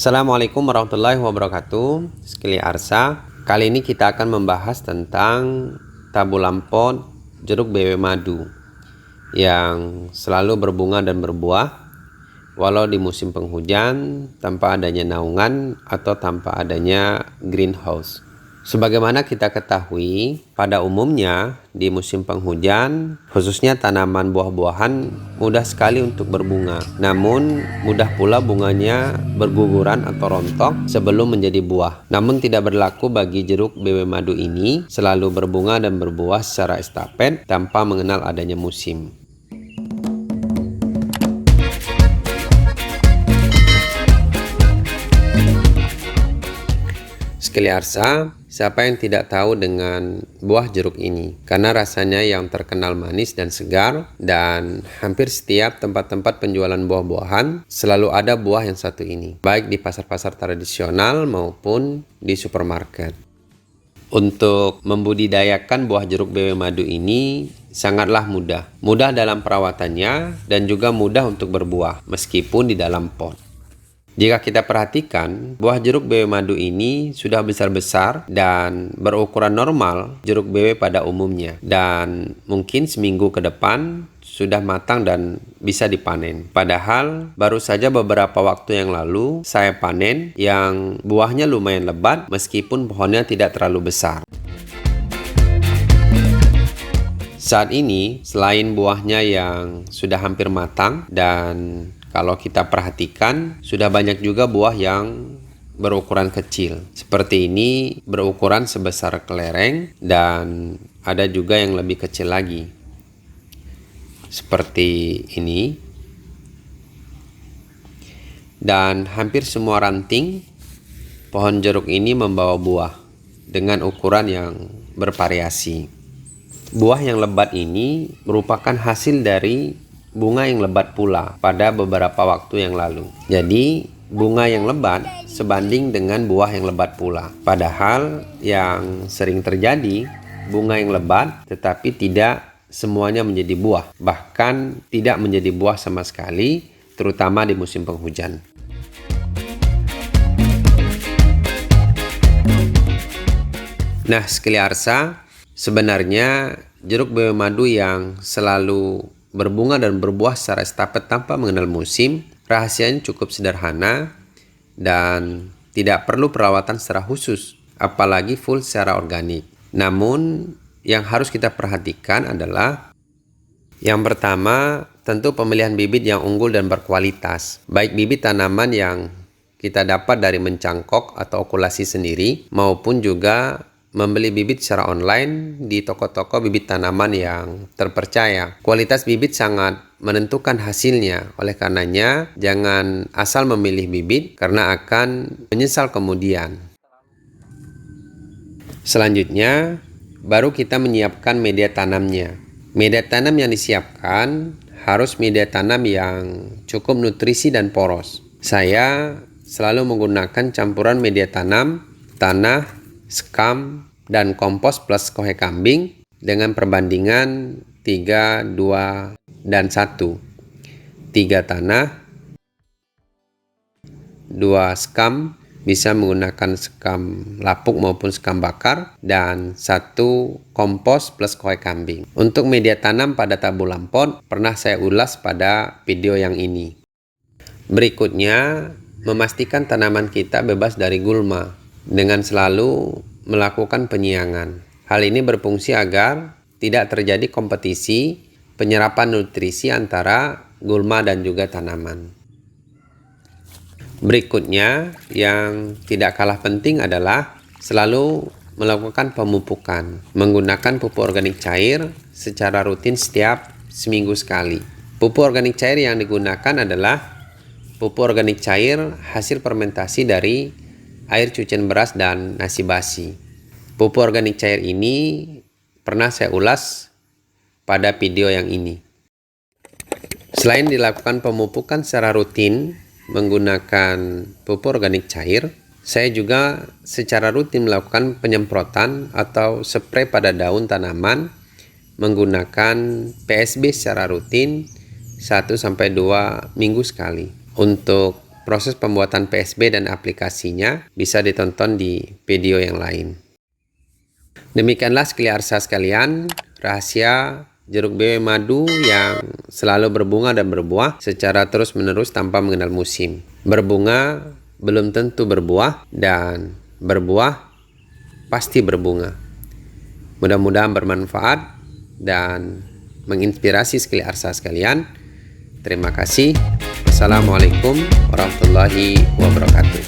Assalamualaikum warahmatullahi wabarakatuh. Sekali Arsa. Kali ini kita akan membahas tentang tabulam pot jeruk bawang madu yang selalu berbunga dan berbuah walau di musim penghujan, tanpa adanya naungan atau tanpa adanya greenhouse. Sebagaimana kita ketahui, pada umumnya di musim penghujan, khususnya tanaman buah-buahan mudah sekali untuk berbunga. Namun, mudah pula bunganya berguguran atau rontok sebelum menjadi buah. Namun tidak berlaku bagi jeruk bawang madu ini, selalu berbunga dan berbuah secara estafet tanpa mengenal adanya musim. Sekali Arsa, siapa yang tidak tahu dengan buah jeruk ini? Karena rasanya yang terkenal manis dan segar, dan hampir setiap tempat-tempat penjualan buah-buahan selalu ada buah yang satu ini, baik di pasar-pasar tradisional maupun di supermarket. Untuk membudidayakan buah jeruk bawang madu ini sangatlah mudah. Mudah dalam perawatannya dan juga mudah untuk berbuah meskipun di dalam pot. Jika kita perhatikan, buah jeruk bawang madu ini sudah besar-besar dan berukuran normal jeruk bawang pada umumnya. Dan mungkin seminggu ke depan sudah matang dan bisa dipanen. Padahal baru saja beberapa waktu yang lalu saya panen yang buahnya lumayan lebat meskipun pohonnya tidak terlalu besar. Saat ini, selain buahnya yang sudah hampir matang dan kalau kita perhatikan, sudah banyak juga buah yang berukuran kecil. Seperti ini berukuran sebesar kelereng dan ada juga yang lebih kecil lagi. Seperti ini. Dan hampir semua ranting pohon jeruk ini membawa buah dengan ukuran yang bervariasi. Buah yang lebat ini merupakan hasil dari bunga yang lebat pula pada beberapa waktu yang lalu. Jadi bunga yang lebat sebanding dengan buah yang lebat pula. Padahal yang sering terjadi bunga yang lebat tetapi tidak semuanya menjadi buah. Bahkan tidak menjadi buah sama sekali, terutama di musim penghujan. Nah, sekali Arsa, sebenarnya jeruk bawang madu yang selalu berbunga dan berbuah secara estafet tanpa mengenal musim, rahasianya cukup sederhana dan tidak perlu perawatan secara khusus, apalagi full secara organik. Namun, yang harus kita perhatikan adalah yang pertama, tentu pemilihan bibit yang unggul dan berkualitas. Baik bibit tanaman yang kita dapat dari mencangkok atau okulasi sendiri, maupun juga membeli bibit secara online di toko-toko bibit tanaman yang terpercaya. Kualitas bibit sangat menentukan hasilnya. Oleh karenanya, jangan asal memilih bibit karena akan menyesal kemudian. Selanjutnya, baru kita menyiapkan media tanamnya. Media tanam yang disiapkan harus media tanam yang cukup nutrisi dan poros. Saya selalu menggunakan campuran media tanam, tanah, sekam, dan kompos plus kohe kambing dengan perbandingan 3, 2, dan 1. 3 tanah, 2 sekam, bisa menggunakan sekam lapuk maupun sekam bakar, dan 1 kompos plus kohe kambing. Untuk media tanam pada tabulam pot pernah saya ulas pada video yang ini. Berikutnya, memastikan tanaman kita bebas dari gulma dengan selalu melakukan penyiangan. Hal ini berfungsi agar tidak terjadi kompetisi penyerapan nutrisi antara gulma dan juga tanaman. Berikutnya, yang tidak kalah penting adalah selalu melakukan pemupukan menggunakan pupuk organik cair secara rutin setiap seminggu sekali. Pupuk organik cair yang digunakan adalah pupuk organik cair hasil fermentasi dari air cucian beras dan nasi basi. Pupuk organik cair ini pernah saya ulas pada video yang ini. Selain dilakukan pemupukan secara rutin menggunakan pupuk organik cair, saya juga secara rutin melakukan penyemprotan atau spray pada daun tanaman menggunakan PSB secara rutin 1-2 minggu sekali. Untuk proses pembuatan PSB dan aplikasinya bisa ditonton di video yang lain. Demikianlah sekaliarsa sekalian, rahasia jeruk beo madu yang selalu berbunga dan berbuah secara terus-menerus tanpa mengenal musim. Berbunga belum tentu berbuah, dan berbuah pasti berbunga. Mudah-mudahan bermanfaat dan menginspirasi sekaliarsa sekalian. Terima kasih. Assalamualaikum warahmatullahi wabarakatuh.